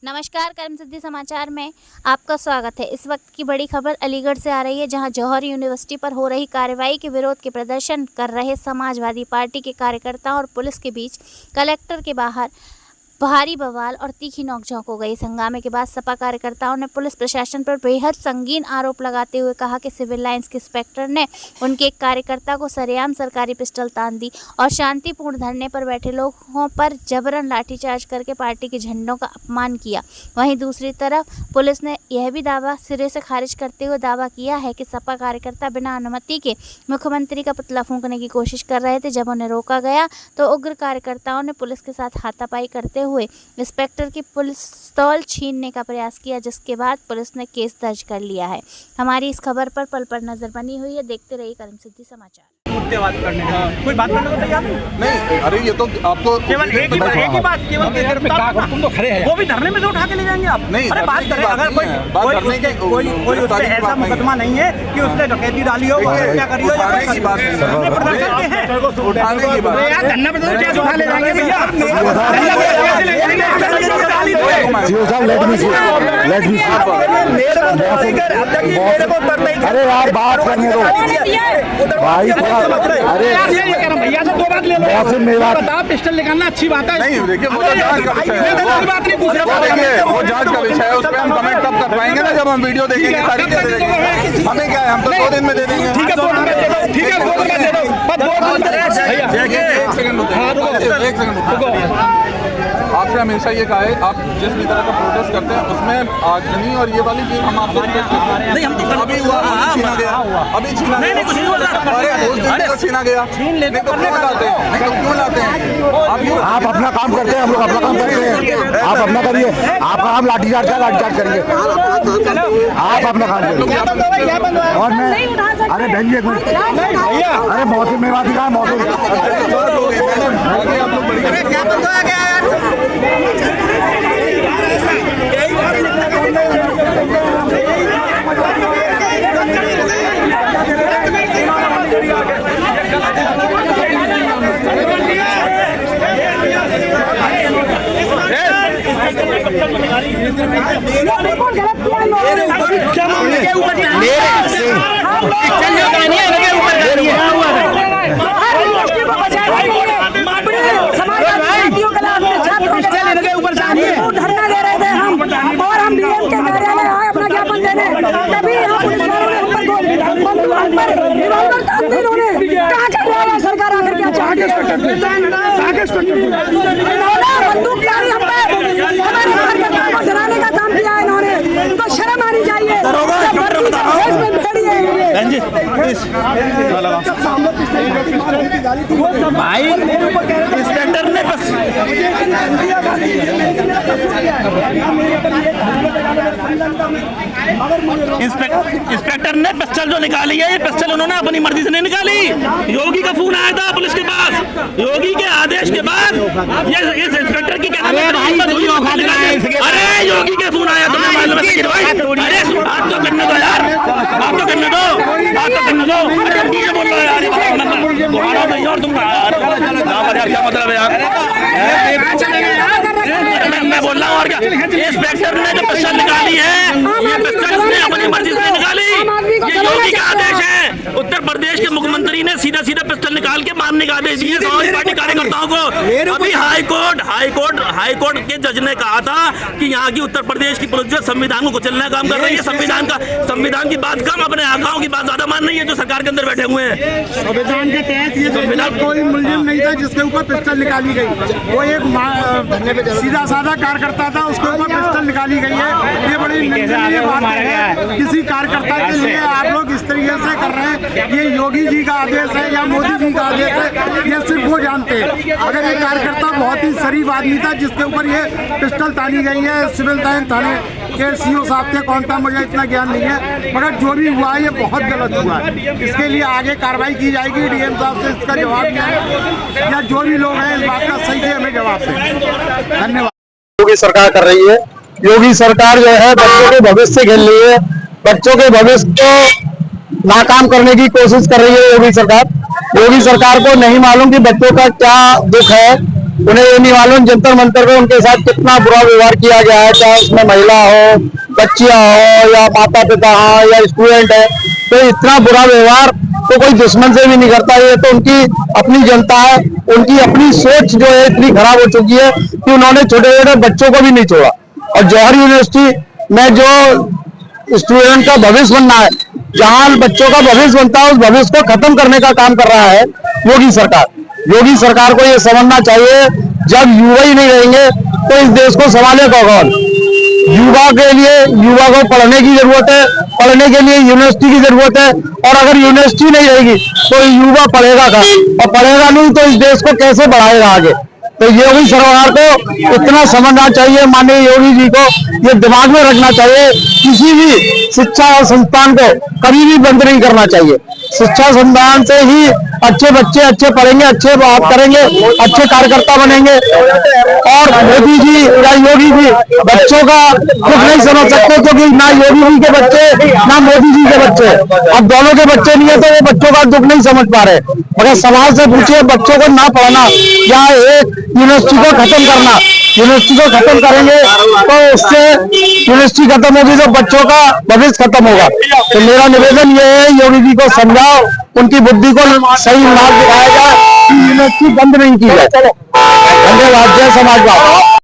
नमस्कार, कर्म सिद्धि समाचार में आपका स्वागत है। इस वक्त की बड़ी खबर अलीगढ़ से आ रही है, जहां जौहर यूनिवर्सिटी पर हो रही कार्रवाई के विरोध के प्रदर्शन कर रहे समाजवादी पार्टी के कार्यकर्ताओं और पुलिस के बीच कलेक्टर के बाहर भारी बवाल और तीखी नोकझोंक हो गई। इस हंगामे के बाद सपा कार्यकर्ताओं ने पुलिस प्रशासन पर बेहद संगीन आरोप लगाते हुए कहा कि सिविल लाइंस के इंस्पेक्टर ने उनके एक कार्यकर्ता को सरेआम सरकारी पिस्टल तान दी और शांतिपूर्ण धरने पर बैठे लोगों पर जबरन लाठीचार्ज करके पार्टी के झंडों का अपमान किया। वहीं दूसरी तरफ पुलिस ने यह भी दावा सिरे से खारिज करते हुए दावा किया है कि सपा कार्यकर्ता बिना अनुमति के मुख्यमंत्री का पुतला फूंकने की कोशिश कर रहे थे। जब उन्हें रोका गया तो उग्र कार्यकर्ताओं ने पुलिस के साथ हाथापाई करते हुए इंस्पेक्टर की पिस्तौल छीनने का प्रयास किया, जिसके बाद पुलिस ने केस दर्ज कर लिया है। हमारी इस खबर पर पल पर नजर बनी हुई है। देखते रहिए कर्म सिद्धि समाचार। बात करने का कोई बात करने को तैयार नहीं। अरे ये तो आपको केवल एक ही बात केवल तुम तो खड़े हैं, वो भी धरने में से उठा के ले जाएंगे आप। नहीं, अरे बात करें, अगर कोई उससे ऐसा मुकदमा नहीं है कि उसने डकैती डाली हो, क्या करी हो, उठाने की बात है। धरना प्रदर्शन क्या उठा ले जाएंगे भैया? अरे यार बात करने दो भाई, अरे भैया से दो बात ले लो। बताओ, पिस्टल निकालना अच्छी बात है। नहीं, देखिए वो तो जांच का विषय है, वो जांच का विषय है। उस पर हम कमेंट तब कर पाएंगे ना जब हम वीडियो देखेंगे, सारी चीजें देखेंगे। हमें क्या है, हम तो 2 दिन में दे देंगे। ठीक है, 2 दिन में दे दो। ठीक है, 2 दिन में दे दो। एक सेकंड आपसे हमेशा ये कहा है, आप जिस भी तरह का प्रोटेस्ट करते हैं उसमें आगजनी और ये वाली चीज हम आपको नहीं, हम तो अभी हुआ, छीना गया, अभी छीना गया। नहीं, कुछ नहीं हुआ। अरे उस दिन तो छीना गया, छीन लेते तो क्यों लाते हैं? क्यों लाते हैं? आप अपना काम करते हैं, हम लोग अपना काम करते हैं। आप अपना करिए, आपका काम लाठीचार्ज का लाठीचार्ज करिए। आप अपना काम करिए। और मैं अरे बहन जी, अरे मौसम में बात कहा, मौसम क्या बंद हो गया यार? धरना दे रहे थे हम, और हम डीएम के कार्यालय आए अपना ज्ञापन देने, तभी यहाँ पुलिस वालों ने हम पर रिवॉल्वर तान दी। इन्होंने कहाँ कर रहा है सरकार आकर क्या चाहती है? बंदूक मारी हम पे, हमारे कार्यकर्ताओं को डराने का काम किया है इन्होंने। इनको शर्म आनी चाहिए। भाई इंस्पेक्टर ने इंस्पेक्टर ने पिस्टल जो निकाली है, ये पिस्टल उन्होंने अपनी मर्जी से नहीं निकाली। योगी का फोन आया था पुलिस के पास, योगी के आदेश के बाद ये इस इंस्पेक्टर की अरे योगी के फोन आया तुम्हें मालूम है? अरे बात तो करने दो यार, बात तो करने दो, बात तो करने दो। ये बोल रहा है यार, तुम्हारा नहीं और तुम यार क्या मतलब है यार? मैं बोल रहा हूँ और क्या? इंस्पेक्टर ने जो पिस्टल निकाली है, ये पिस्टल उसने अपनी मर्जी से निकाली। ये योगी का आदेश है। उत्तर प्रदेश के मुख्यमंत्री ने सीधा सीधा पिस्टल निकाल के मारने का आदेश दिए समाजवादी पार्टी कार्यकर्ताओं को। अभी हाईकोर्ट के जज ने कहा था कि यहाँ की उत्तर प्रदेश की पुलिस जो संविधान को कुचलने का काम कर रही है। संविधान की बात कम, अपने आकाओं की बात ज्यादा मान रही है जो सरकार के अंदर बैठे हुए हैं। संविधान के तहत ये कोई मुलजिम नहीं था जिसके ऊपर पिस्टल निकाली गई। वो एक सीधा साधा कार्यकर्ता था, उसके ऊपर पिस्टल निकाली गई है। ये बड़ी निंदनीय बात है। किसी कार्यकर्ता के लिए आप लोग इस तरीके से कर रहे हैं। ये योगी जी का आदेश है या मोदी जी का आदेश है, ये सिर्फ वो जानते हैं। अगर ये कार्यकर्ता बहुत ही शरीफ आदमी था जिसके ऊपर ये पिस्टल तानी गई है, सिविल लाइन थाने के सीओ साहब थे, कौन था मुझे इतना ज्ञान नहीं है, मगर जो भी हुआ है ये बहुत गलत हुआ है। इसके लिए आगे कार्रवाई की जाएगी। डीएम साहब से इसका जवाब दिया या जो भी लोग हैं इस बात का सही से हमें जवाब दें। धन्यवाद। योगी सरकार कर रही है, योगी सरकार जो है बच्चों के भविष्य खेल रही है, बच्चों के भविष्य को नाकाम करने की कोशिश कर रही है योगी सरकार। योगी सरकार को नहीं मालूम कि बच्चों का क्या दुख है, उन्हें ये नहीं मालूम जंतर मंतर पे उनके साथ कितना बुरा व्यवहार किया गया है, चाहे उसमें महिला हो, बच्चियां हो, या माता पिता हो, या स्टूडेंट है। तो इतना बुरा व्यवहार तो कोई दुश्मन से भी नहीं करता। ये तो उनकी अपनी जनता है, उनकी अपनी सोच जो है इतनी खराब हो चुकी है कि उन्होंने छोटे छोटे बच्चों को भी नहीं छोड़ा। और जौहर यूनिवर्सिटी में जो स्टूडेंट का भविष्य बनना है, जहां बच्चों का भविष्य बनता है, उस भविष्य को खत्म करने का काम कर रहा है योगी सरकार। योगी सरकार को ये समझना चाहिए, जब युवा ही नहीं रहेंगे तो इस देश को संभालेगा कौन। युवा के लिए, युवा को पढ़ने की जरूरत है, पढ़ने के लिए यूनिवर्सिटी की जरूरत है। और अगर यूनिवर्सिटी नहीं रहेगी तो युवा पढ़ेगा कहाँ, और पढ़ेगा नहीं तो इस देश को कैसे बढ़ाएगा आगे। तो योगी सरकार को इतना समझना चाहिए, माननीय योगी जी को ये दिमाग में रखना चाहिए, किसी भी शिक्षा संस्थान को कभी भी बंद नहीं करना चाहिए। शिक्षा संस्थान से ही अच्छे बच्चे अच्छे पढ़ेंगे, अच्छे बात करेंगे, अच्छे कार्यकर्ता बनेंगे। और मोदी जी या योगी जी बच्चों का दुख नहीं समझ सकते, क्योंकि ना योगी जी के बच्चे ना मोदी जी के बच्चे, अब दोनों के बच्चे नहीं है तो वो बच्चों का दुख नहीं समझ पा रहे। मगर समाज से पूछिए, बच्चों को ना पढ़ना या एक यूनिवर्सिटी को खत्म करना, यूनिवर्सिटी को खत्म करेंगे तो उससे यूनिवर्सिटी खत्म होगी तो बच्चों का भविष्य खत्म होगा। तो मेरा निवेदन ये है, योगी जी को समझाओ, उनकी बुद्धि को सही मार्ग दिखाया जाए, यूनिवर्सिटी बंद नहीं की जाए। धन्यवाद। जय समाजवाद।